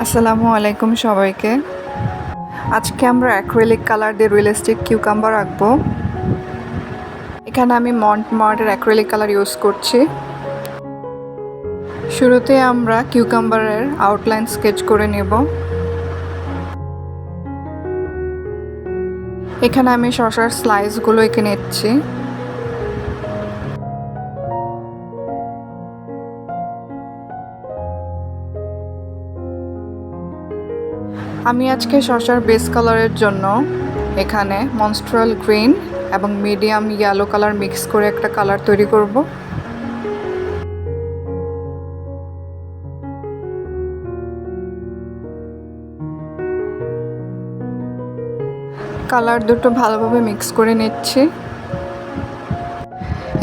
আসসালামু আলাইকুম সবাইকে। আজকে আমরা অ্যাক্রিলিক কালার দিয়ে রিয়েলিস্টিক কিউকাম্বার আঁকবো। এখানে আমি মন্টমার্টের অ্যাক্রিলিক কালার ইউজ করছি। শুরুতে আমরা কিউকাম্বারের আউটলাইন স্কেচ করে নেব। এখানে আমি শসার স্লাইসগুলো এঁকে নিচ্ছি। আমি আজকে শসার বেস কালারের জন্য এখানে মনস্ট্রাল গ্রিন এবং মিডিয়াম ইয়েলো কালার মিক্স করে একটা কালার তৈরি করব। কালার দুটো ভালোভাবে মিক্স করে নিচ্ছি।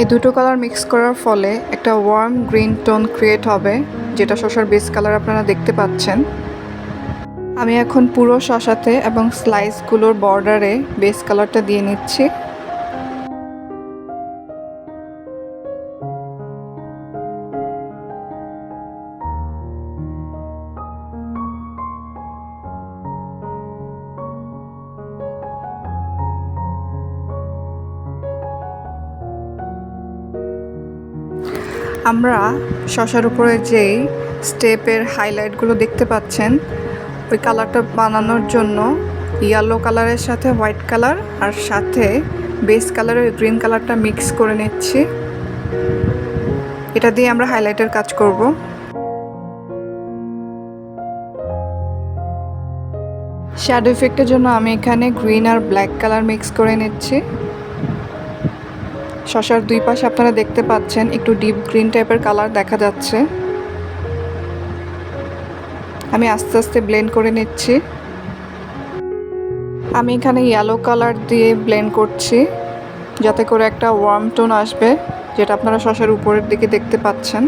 এই দুটো কালার মিক্স করার ফলে একটা ওয়ার্ম গ্রিন টোন ক্রিয়েট হবে, যেটা শসার বেস কালার আপনারা দেখতে পাচ্ছেন। আমি এখন পুরো শসাতে এবং স্লাইসগুলোর বর্ডারে বেস কালারটা দিয়ে নিচ্ছি। আমরা শসার উপরে যেই স্টেপের হাইলাইটগুলো দেখতে পাচ্ছেন, ওই কালারটা বানানোর জন্য ইয়েলো কালারের সাথে হোয়াইট কালার আর সাথে বেস কালারের গ্রিন কালারটা মিক্স করে নিচ্ছি। এটা দিয়ে আমরা হাইলাইটের কাজ করব। শ্যাডো ইফেক্টের জন্য আমি এখানে গ্রিন আর ব্ল্যাক কালার মিক্স করে নিচ্ছি। শসার দুই পাশে আপনারা দেখতে পাচ্ছেন একটু ডিপ গ্রিন টাইপের কালার দেখা যাচ্ছে। আমি আস্তে আস্তে ব্লেন্ড করে নিচ্ছি। আমি এখানে ইয়েলো কালার দিয়ে ব্লেন্ড করছি, যাতে করে একটা ওয়ার্ম টোন আসবে, যেটা আপনারা শসার উপরের দিকে দেখতে পাচ্ছেন।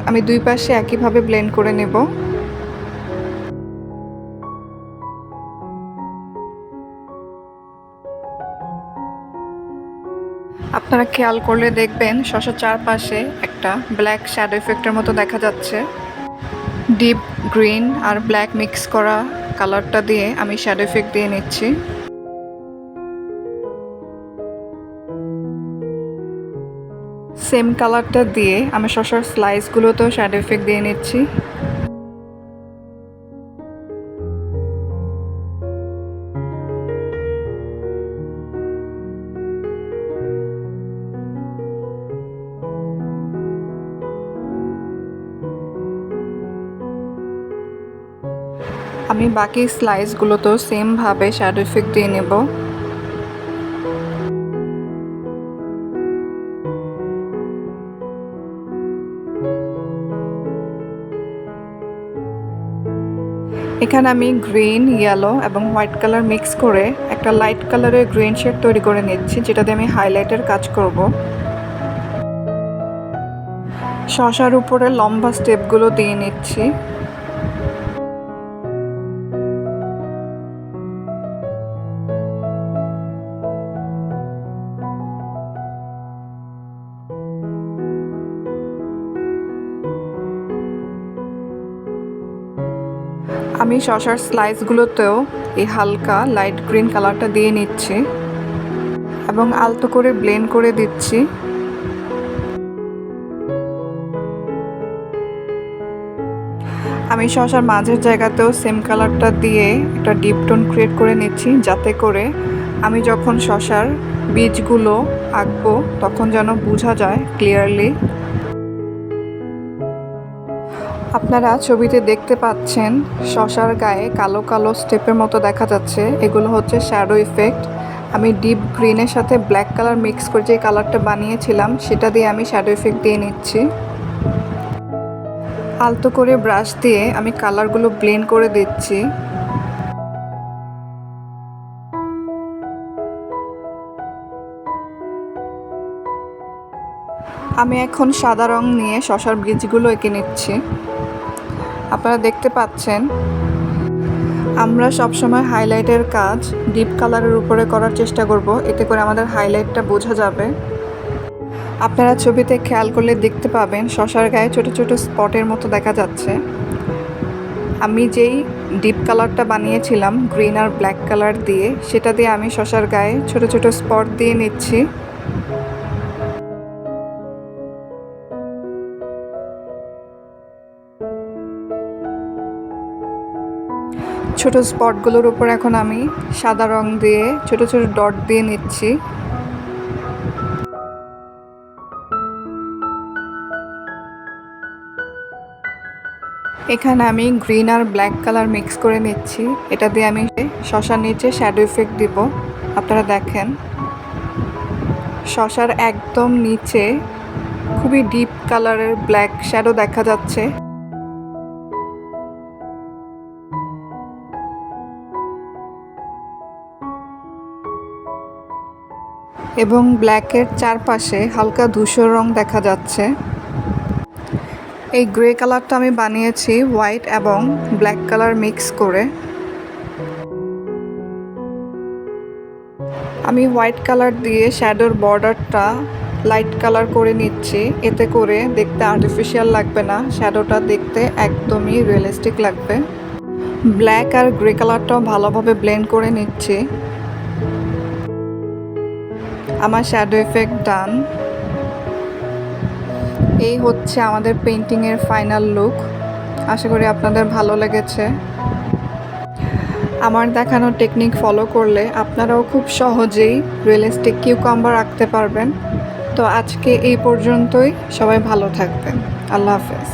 আমি দুই পাশে একইভাবে ব্লেন্ড করে নেব। আপনারা খেয়াল করলে দেখবেন শসার চারপাশে একটা ব্ল্যাক শ্যাডো ইফেক্টের মতো দেখা যাচ্ছে। ডিপ গ্রিন আর ব্ল্যাক মিক্স করা কালারটা দিয়ে আমি শ্যাডো ইফেক্ট দিয়ে নিচ্ছি। সেম কালারটা দিয়ে আমি শসার স্লাইসগুলোতেও শ্যাডো ইফেক্ট দিয়ে নিচ্ছি। আমি বাকি স্লাইসগুলোতেও সেমভাবে শ্যাডো ইফেক্ট দিয়ে নেব। এখানে আমি গ্রিন, ইয়েলো এবং হোয়াইট কালার মিক্স করে একটা লাইট কালারের গ্রিন শেড তৈরি করে নিচ্ছি, যেটা দিয়ে আমি হাইলাইটের কাজ করব। শসার উপরে লম্বা স্টেপগুলো দিয়ে নিচ্ছি। আমি শসার স্লাইসগুলোতেও এই হালকা লাইট গ্রিন কালারটা দিয়ে নিচ্ছি এবং আলতো করে ব্লেন্ড করে দিচ্ছি। আমি শসার মাঝের জায়গাতেও সেম কালারটা দিয়ে একটা ডিপ টোন ক্রিয়েট করে নিচ্ছি, যাতে করে আমি যখন শসার বীজগুলো আঁকবো তখন যেন বোঝা যায় ক্লিয়ারলি। আপনারা ছবিতে দেখতে পাচ্ছেন শসার গায়ে কালো কালো স্টেপের মতো দেখা যাচ্ছে, এগুলো হচ্ছে শ্যাডো ইফেক্ট। আমি ডিপ গ্রিনের সাথে ব্ল্যাক কালার মিক্স করে যে কালারটা বানিয়েছিলাম, সেটা দিয়ে আমি শ্যাডো ইফেক্ট দিয়ে নিচ্ছি। আলতো করে ব্রাশ দিয়ে আমি কালারগুলো ব্লেন্ড করে দিচ্ছি। আমি এখন সাদা রং নিয়ে শসার বীজগুলো এঁকে নিচ্ছি। আপনারা দেখতে পাচ্ছেন আমরা সবসময় হাইলাইটের কাজ ডিপ কালারের উপরে করার চেষ্টা করব, এতে করে আমাদের হাইলাইটটা বোঝা যাবে। আপনারা ছবিতে খেয়াল করলে দেখতে পাবেন শসার গায়ে ছোট ছোট স্পটের মতো দেখা যাচ্ছে। আমি যেই ডিপ কালারটা বানিয়েছিলাম গ্রিন আর ব্ল্যাক কালার দিয়ে, সেটা দিয়ে আমি শসার গায়ে ছোট ছোট স্পট দিয়ে নিচ্ছি। ছোট স্পটগুলোর উপর এখন আমি সাদা রং দিয়ে ছোট ছোট ডট দিয়ে নিচ্ছি। এখানে আমি গ্রিন আর ব্ল্যাক কালার মিক্স করে নিচ্ছি। এটা দিয়ে আমি শসার নিচে শ্যাডো ইফেক্ট দিব। আপনারা দেখেন শসার একদম নিচে খুবই ডিপ কালারের ব্ল্যাক শ্যাডো দেখা যাচ্ছে। এবং ব্ল্যাকের চারপাশে হালকা ধূসর রং দেখা যাচ্ছে। এই গ্রে কালারটা আমি বানিয়েছি হোয়াইট এবং ব্ল্যাক কালার মিক্স করে। আমি হোয়াইট কালার দিয়ে শ্যাডোর বর্ডারটা লাইট কালার করে নিচ্ছি, এতে করে দেখতে আর্টিফিশিয়াল লাগবে না, শ্যাডোটা দেখতে একদমই রিয়েলিস্টিক লাগবে। ব্ল্যাক আর গ্রে কালারটাও ভালোভাবে ব্লেন্ড করে নিচ্ছি। আমার শ্যাডো এফেক্ট ডান। এই হচ্ছে আমাদের পেন্টিংয়ের ফাইনাল লুক। আশা করি আপনাদের ভালো লেগেছে। আমার দেখানো টেকনিক ফলো করলে আপনারাও খুব সহজেই রিয়েলিস্টিক কিউকাম্বার আঁকতে পারবেন। তো আজকে এই পর্যন্তই। সবাই ভালো থাকবেন। আল্লাহ হাফেজ।